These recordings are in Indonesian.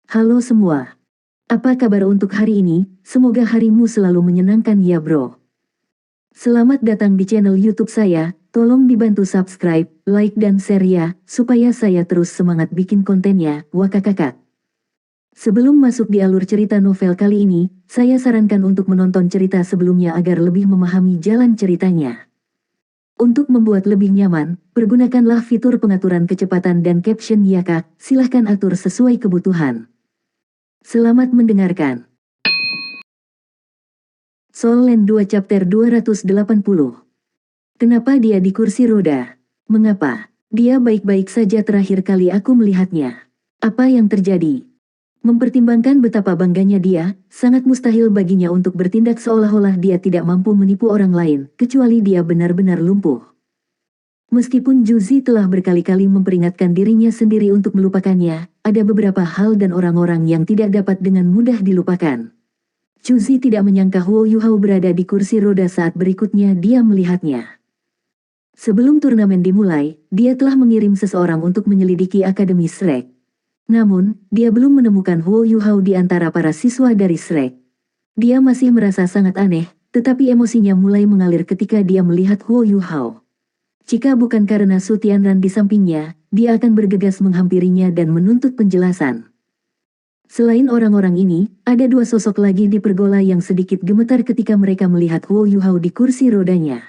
Halo semua. Apa kabar untuk hari ini? Semoga harimu selalu menyenangkan ya bro. Selamat datang di channel YouTube saya. Tolong dibantu subscribe, like dan share ya, supaya saya terus semangat bikin kontennya. Wakakakak. Sebelum masuk di alur cerita novel kali ini, saya sarankan untuk menonton cerita sebelumnya agar lebih memahami jalan ceritanya. Untuk membuat lebih nyaman, pergunakanlah fitur pengaturan kecepatan dan caption ya kak. Silahkan atur sesuai kebutuhan. Selamat mendengarkan. Soul Land 2 Chapter 280. Kenapa dia di kursi roda? Mengapa? Dia baik-baik saja terakhir kali aku melihatnya. Apa yang terjadi? Mempertimbangkan betapa bangganya dia, sangat mustahil baginya untuk bertindak seolah-olah dia tidak mampu menipu orang lain, kecuali dia benar-benar lumpuh. Meskipun Juzi telah berkali-kali memperingatkan dirinya sendiri untuk melupakannya, ada beberapa hal dan orang-orang yang tidak dapat dengan mudah dilupakan. Juzi tidak menyangka Huo Yuhao berada di kursi roda saat berikutnya dia melihatnya. Sebelum turnamen dimulai, dia telah mengirim seseorang untuk menyelidiki Akademi Shrek. Namun, dia belum menemukan Huo Yuhao di antara para siswa dari Shrek. Dia masih merasa sangat aneh, tetapi emosinya mulai mengalir ketika dia melihat Huo Yuhao. Jika bukan karena Su Tianran di sampingnya, dia akan bergegas menghampirinya dan menuntut penjelasan. Selain orang-orang ini, ada dua sosok lagi di pergola yang sedikit gemetar ketika mereka melihat Huo Yuhao di kursi rodanya.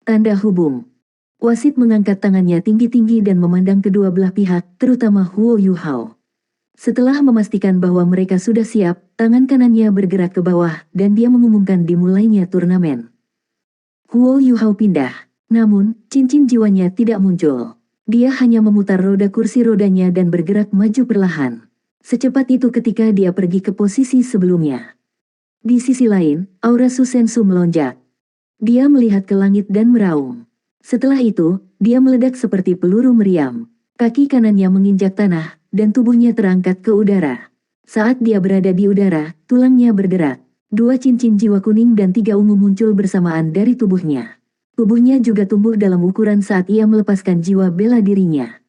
Tanda hubung. Wasit mengangkat tangannya tinggi-tinggi dan memandang kedua belah pihak, terutama Huo Yuhao. Setelah memastikan bahwa mereka sudah siap, tangan kanannya bergerak ke bawah, dan dia mengumumkan dimulainya turnamen. Huo Yuhao pindah. Namun, cincin jiwanya tidak muncul. Dia hanya memutar roda kursi rodanya dan bergerak maju perlahan. Secepat itu ketika dia pergi ke posisi sebelumnya. Di sisi lain, aura Su Sensu melonjak. Dia melihat ke langit dan meraung. Setelah itu, dia meledak seperti peluru meriam. Kaki kanannya menginjak tanah, dan tubuhnya terangkat ke udara. Saat dia berada di udara, tulangnya bergerak. Dua cincin jiwa kuning dan tiga ungu muncul bersamaan dari tubuhnya. Tubuhnya juga tumbuh dalam ukuran saat ia melepaskan jiwa bela dirinya.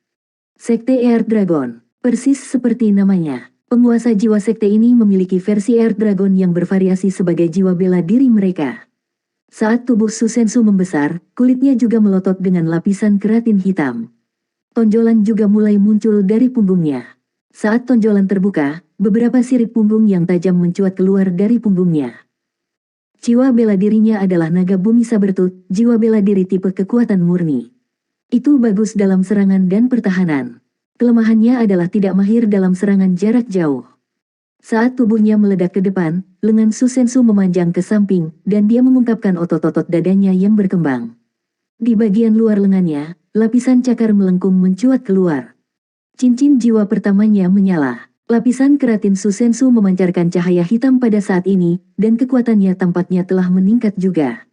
Sekte Air Dragon. Persis seperti namanya, penguasa jiwa sekte ini memiliki versi Air Dragon yang bervariasi sebagai jiwa bela diri mereka. Saat tubuh Su Sensu membesar, kulitnya juga melotot dengan lapisan keratin hitam. Tonjolan juga mulai muncul dari punggungnya. Saat tonjolan terbuka, beberapa sirip punggung yang tajam mencuat keluar dari punggungnya. Jiwa bela dirinya adalah naga bumi sabertooth, jiwa bela diri tipe kekuatan murni. Itu bagus dalam serangan dan pertahanan. Kelemahannya adalah tidak mahir dalam serangan jarak jauh. Saat tubuhnya meledak ke depan, lengan Su Sensu memanjang ke samping, dan dia mengungkapkan otot-otot dadanya yang berkembang. Di bagian luar lengannya, lapisan cakar melengkung mencuat keluar. Cincin jiwa pertamanya menyala. Lapisan keratin Su Sensu memancarkan cahaya hitam pada saat ini, dan kekuatannya tampaknya telah meningkat juga.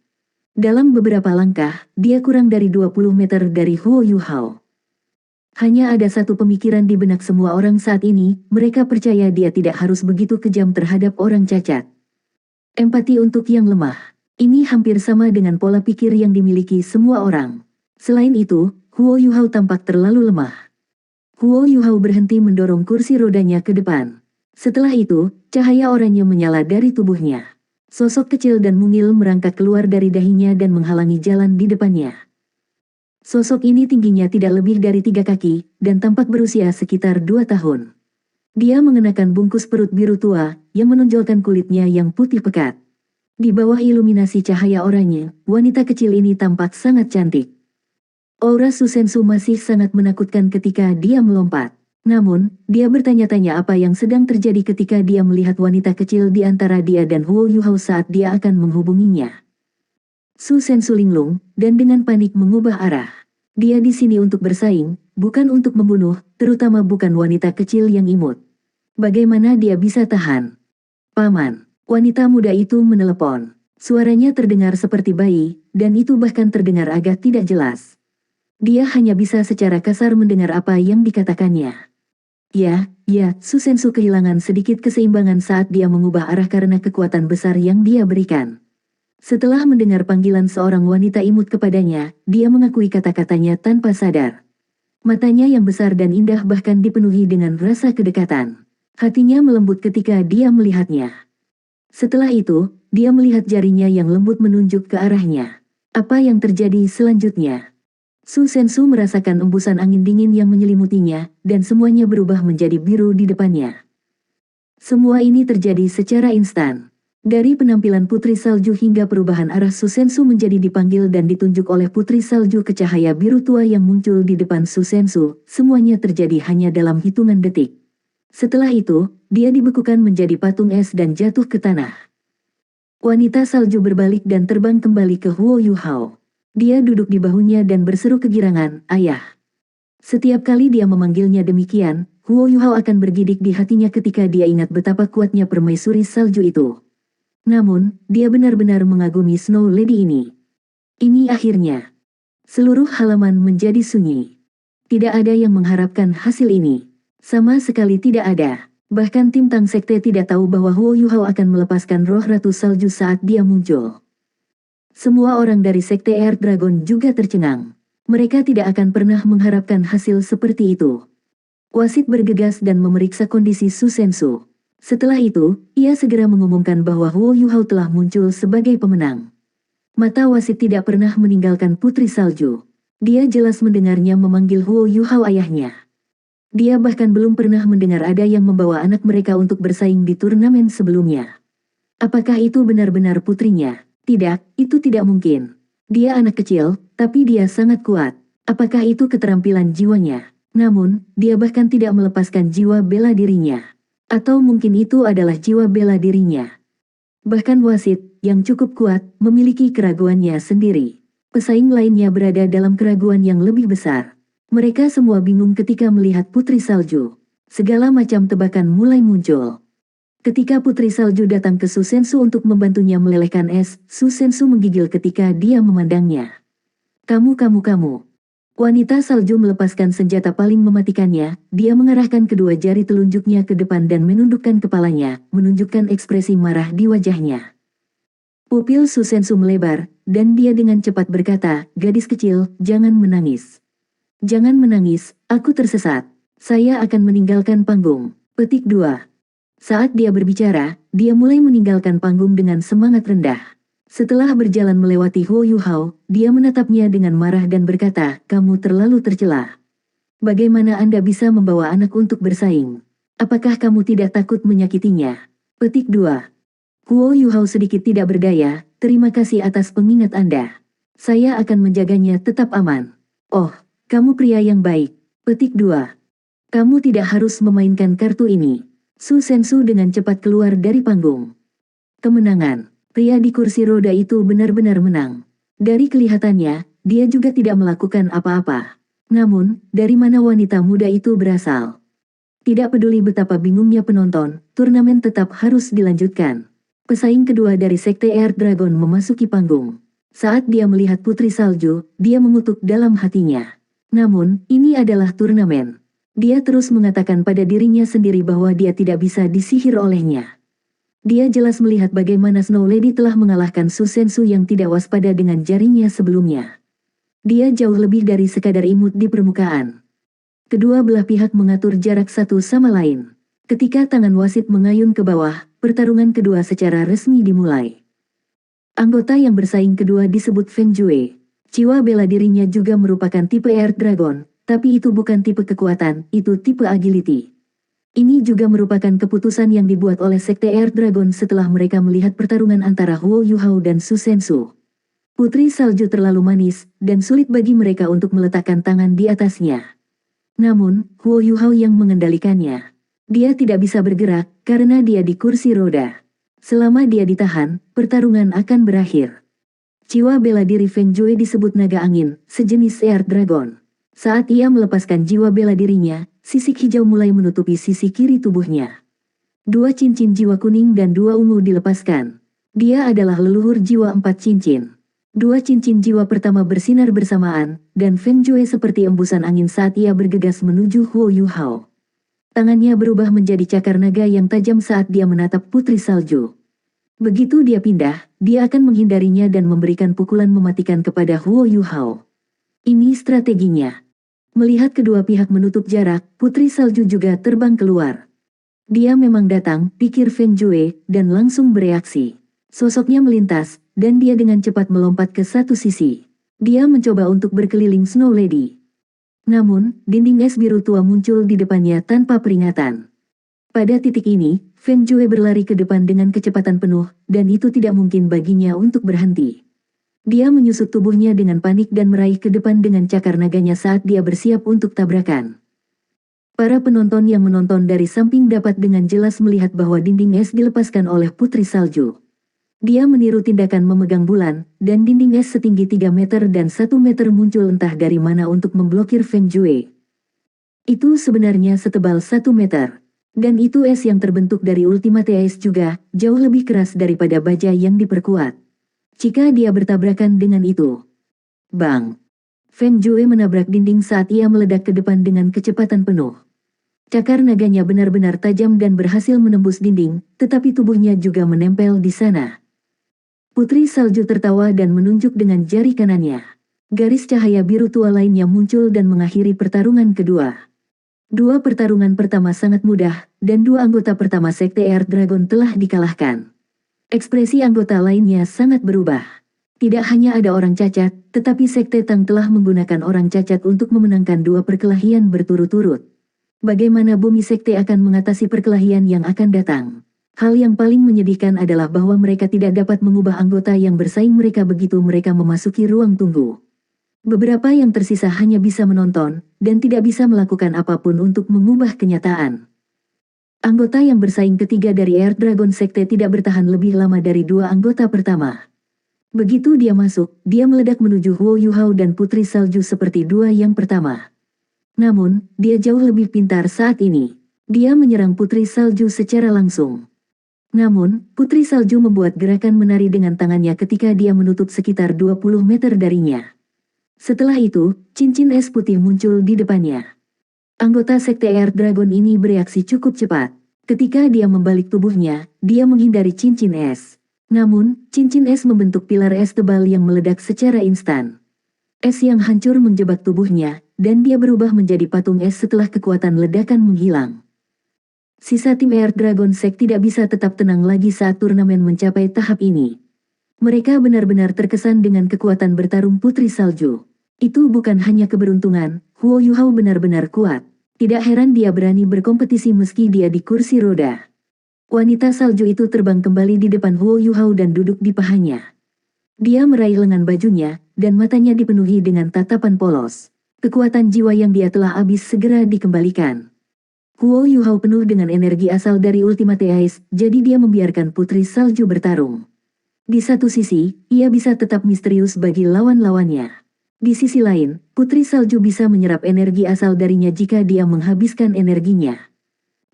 Dalam beberapa langkah, dia kurang dari 20 meter dari Huo Yuhao. Hanya ada satu pemikiran di benak semua orang saat ini, mereka percaya dia tidak harus begitu kejam terhadap orang cacat. Empati untuk yang lemah. Ini hampir sama dengan pola pikir yang dimiliki semua orang. Selain itu, Huo Yuhao tampak terlalu lemah. Huo Yuhao berhenti mendorong kursi rodanya ke depan. Setelah itu, cahaya oranye menyala dari tubuhnya. Sosok kecil dan mungil merangkak keluar dari dahinya dan menghalangi jalan di depannya. Sosok ini tingginya tidak lebih dari 3 kaki, dan tampak berusia sekitar 2 tahun. Dia mengenakan bungkus perut biru tua, yang menonjolkan kulitnya yang putih pekat. Di bawah iluminasi cahaya oranye, wanita kecil ini tampak sangat cantik. Aura Su Sensu masih sangat menakutkan ketika dia melompat. Namun, dia bertanya-tanya apa yang sedang terjadi ketika dia melihat wanita kecil di antara dia dan Huo Yuhao saat dia akan menghubunginya. Su Sensu linglung, dan dengan panik mengubah arah. Dia di sini untuk bersaing, bukan untuk membunuh, terutama bukan wanita kecil yang imut. Bagaimana dia bisa tahan? Paman, wanita muda itu menelepon. Suaranya terdengar seperti bayi, dan itu bahkan terdengar agak tidak jelas. Dia hanya bisa secara kasar mendengar apa yang dikatakannya. Ya, Su Sensu kehilangan sedikit keseimbangan saat dia mengubah arah karena kekuatan besar yang dia berikan. Setelah mendengar panggilan seorang wanita imut kepadanya, dia mengakui kata-katanya tanpa sadar. Matanya yang besar dan indah bahkan dipenuhi dengan rasa kedekatan. Hatinya melembut ketika dia melihatnya. Setelah itu, dia melihat jarinya yang lembut menunjuk ke arahnya. Apa yang terjadi selanjutnya? Su Sensu merasakan embusan angin dingin yang menyelimutinya, dan semuanya berubah menjadi biru di depannya. Semua ini terjadi secara instan. Dari penampilan Putri Salju hingga perubahan arah Su Sensu menjadi dipanggil dan ditunjuk oleh Putri Salju ke cahaya biru tua yang muncul di depan Su Sensu, semuanya terjadi hanya dalam hitungan detik. Setelah itu, dia dibekukan menjadi patung es dan jatuh ke tanah. Wanita salju berbalik dan terbang kembali ke Huo Yuhao. Dia duduk di bahunya dan berseru kegirangan, "Ayah." Setiap kali dia memanggilnya demikian, Huo Yuhao akan bergidik di hatinya ketika dia ingat betapa kuatnya permaisuri salju itu. Namun, dia benar-benar mengagumi Snow Lady ini. Ini akhirnya. Seluruh halaman menjadi sunyi. Tidak ada yang mengharapkan hasil ini. Sama sekali tidak ada. Bahkan tim Tang Sekte tidak tahu bahwa Huo Yuhao akan melepaskan roh Ratu Salju saat dia muncul. Semua orang dari Sekte Air Dragon juga tercengang. Mereka tidak akan pernah mengharapkan hasil seperti itu. Wasit bergegas dan memeriksa kondisi Su Sensu. Setelah itu, ia segera mengumumkan bahwa Huo Yuhao telah muncul sebagai pemenang. Mata wasit tidak pernah meninggalkan Putri Salju. Dia jelas mendengarnya memanggil Huo Yuhao ayahnya. Dia bahkan belum pernah mendengar ada yang membawa anak mereka untuk bersaing di turnamen sebelumnya. Apakah itu benar-benar putrinya? Tidak, itu tidak mungkin. Dia anak kecil, tapi dia sangat kuat. Apakah itu keterampilan jiwanya? Namun, dia bahkan tidak melepaskan jiwa bela dirinya. Atau mungkin itu adalah jiwa bela dirinya. Bahkan wasit, yang cukup kuat, memiliki keraguannya sendiri. Pesaing lainnya berada dalam keraguan yang lebih besar. Mereka semua bingung ketika melihat Putri Salju. Segala macam tebakan mulai muncul. Ketika Putri Salju datang ke Su Sensu untuk membantunya melelehkan es, Su Sensu menggigil ketika dia memandangnya. Kamu. Wanita salju melepaskan senjata paling mematikannya, dia mengarahkan kedua jari telunjuknya ke depan dan menundukkan kepalanya, menunjukkan ekspresi marah di wajahnya. Pupil Su Sensu melebar, dan dia dengan cepat berkata, "Gadis kecil, jangan menangis. Jangan menangis, aku tersesat. Saya akan meninggalkan panggung." Petik 2. Saat dia berbicara, dia mulai meninggalkan panggung dengan semangat rendah. Setelah berjalan melewati Huo Yuhao, dia menatapnya dengan marah dan berkata, "Kamu terlalu tercela. Bagaimana Anda bisa membawa anak untuk bersaing? Apakah kamu tidak takut menyakitinya?" Petik 2. Huo Yuhao sedikit tidak berdaya, "Terima kasih atas pengingat Anda. Saya akan menjaganya tetap aman." "Oh, kamu pria yang baik." Petik 2. "Kamu tidak harus memainkan kartu ini." Su Sensu dengan cepat keluar dari panggung. Kemenangan. Pria di kursi roda itu benar-benar menang. Dari kelihatannya, dia juga tidak melakukan apa-apa. Namun, dari mana wanita muda itu berasal? Tidak peduli betapa bingungnya penonton, turnamen tetap harus dilanjutkan. Pesaing kedua dari Sekte Air Dragon memasuki panggung. Saat dia melihat Putri Salju, dia mengutuk dalam hatinya. Namun, ini adalah turnamen. Dia terus mengatakan pada dirinya sendiri bahwa dia tidak bisa disihir olehnya. Dia jelas melihat bagaimana Snow Lady telah mengalahkan Su Sensu yang tidak waspada dengan jarinya sebelumnya. Dia jauh lebih dari sekadar imut di permukaan. Kedua belah pihak mengatur jarak satu sama lain. Ketika tangan wasit mengayun ke bawah, pertarungan kedua secara resmi dimulai. Anggota yang bersaing kedua disebut Feng Jue. Jiwa bela dirinya juga merupakan tipe Air Dragon, tapi itu bukan tipe kekuatan, itu tipe agility. Ini juga merupakan keputusan yang dibuat oleh Sekte Air Dragon setelah mereka melihat pertarungan antara Huo Yuhao dan Su Sensu. Putri Salju terlalu manis, dan sulit bagi mereka untuk meletakkan tangan di atasnya. Namun, Huo Yuhao yang mengendalikannya. Dia tidak bisa bergerak, karena dia di kursi roda. Selama dia ditahan, pertarungan akan berakhir. Jiwa bela diri Feng Jue disebut naga angin, sejenis Air Dragon. Saat ia melepaskan jiwa bela dirinya, sisik hijau mulai menutupi sisi kiri tubuhnya. 2 cincin jiwa kuning dan 2 ungu dilepaskan. Dia adalah leluhur jiwa 4 cincin. 2 cincin jiwa pertama bersinar bersamaan, dan Feng Jue seperti embusan angin saat ia bergegas menuju Huo Yuhao. Tangannya berubah menjadi cakar naga yang tajam saat dia menatap Putri Salju. Begitu dia pindah, dia akan menghindarinya dan memberikan pukulan mematikan kepada Huo Yuhao. Ini strateginya. Melihat kedua pihak menutup jarak, Putri Salju juga terbang keluar. Dia memang datang, pikir Feng Jue, dan langsung bereaksi. Sosoknya melintas, dan dia dengan cepat melompat ke satu sisi. Dia mencoba untuk berkeliling Snow Lady. Namun, dinding es biru tua muncul di depannya tanpa peringatan. Pada titik ini, Feng Jue berlari ke depan dengan kecepatan penuh, dan itu tidak mungkin baginya untuk berhenti. Dia menyusut tubuhnya dengan panik dan meraih ke depan dengan cakar naganya saat dia bersiap untuk tabrakan. Para penonton yang menonton dari samping dapat dengan jelas melihat bahwa dinding es dilepaskan oleh Putri Salju. Dia meniru tindakan memegang bulan, dan dinding es setinggi 3 meter dan 1 meter muncul entah dari mana untuk memblokir Feng Jue. Itu sebenarnya setebal 1 meter. Dan itu es yang terbentuk dari Ultimate Ice juga, jauh lebih keras daripada baja yang diperkuat. Jika dia bertabrakan dengan itu. Bang! Feng Jue menabrak dinding saat ia meledak ke depan dengan kecepatan penuh. Cakar naganya benar-benar tajam dan berhasil menembus dinding, tetapi tubuhnya juga menempel di sana. Putri Salju tertawa dan menunjuk dengan jari kanannya. Garis cahaya biru tua lainnya muncul dan mengakhiri pertarungan kedua. Dua pertarungan pertama sangat mudah, dan dua anggota pertama Sekte Earth Dragon telah dikalahkan. Ekspresi anggota lainnya sangat berubah. Tidak hanya ada orang cacat, tetapi Sekte Tang telah menggunakan orang cacat untuk memenangkan dua perkelahian berturut-turut. Bagaimana bumi Sekte akan mengatasi perkelahian yang akan datang? Hal yang paling menyedihkan adalah bahwa mereka tidak dapat mengubah anggota yang bersaing mereka begitu mereka memasuki ruang tunggu. Beberapa yang tersisa hanya bisa menonton, dan tidak bisa melakukan apapun untuk mengubah kenyataan. Anggota yang bersaing ketiga dari Earth Dragon Sekte tidak bertahan lebih lama dari dua anggota pertama. Begitu dia masuk, dia meledak menuju Huo Yuhao dan Putri Salju seperti dua yang pertama. Namun, dia jauh lebih pintar saat ini. Dia menyerang Putri Salju secara langsung. Namun, Putri Salju membuat gerakan menari dengan tangannya ketika dia menutup sekitar 20 meter darinya. Setelah itu, cincin es putih muncul di depannya. Anggota Sekte Earth Dragon ini bereaksi cukup cepat. Ketika dia membalik tubuhnya, dia menghindari cincin es. Namun, cincin es membentuk pilar es tebal yang meledak secara instan. Es yang hancur menjebak tubuhnya, dan dia berubah menjadi patung es setelah kekuatan ledakan menghilang. Sisa tim Earth Dragon Sect tidak bisa tetap tenang lagi saat turnamen mencapai tahap ini. Mereka benar-benar terkesan dengan kekuatan bertarung Putri Salju. Itu bukan hanya keberuntungan, Huo Yuhao benar-benar kuat. Tidak heran dia berani berkompetisi meski dia di kursi roda. Wanita salju itu terbang kembali di depan Huo Yuhao dan duduk di pahanya. Dia meraih lengan bajunya, dan matanya dipenuhi dengan tatapan polos. Kekuatan jiwa yang dia telah habis segera dikembalikan. Huo Yuhao penuh dengan energi asal dari Ultimate Ice, jadi dia membiarkan Putri Salju bertarung. Di satu sisi, ia bisa tetap misterius bagi lawan-lawannya. Di sisi lain, Putri Salju bisa menyerap energi asal darinya jika dia menghabiskan energinya.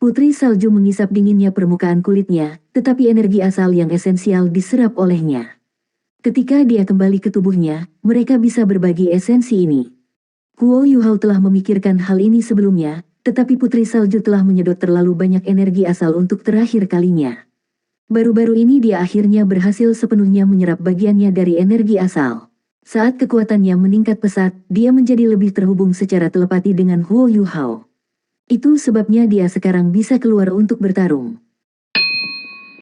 Putri Salju mengisap dinginnya permukaan kulitnya, tetapi energi asal yang esensial diserap olehnya. Ketika dia kembali ke tubuhnya, mereka bisa berbagi esensi ini. Huo Yuhao telah memikirkan hal ini sebelumnya, tetapi Putri Salju telah menyedot terlalu banyak energi asal untuk terakhir kalinya. Baru-baru ini dia akhirnya berhasil sepenuhnya menyerap bagiannya dari energi asal. Saat kekuatannya meningkat pesat, dia menjadi lebih terhubung secara telepati dengan Huo Yuhao. Itu sebabnya dia sekarang bisa keluar untuk bertarung.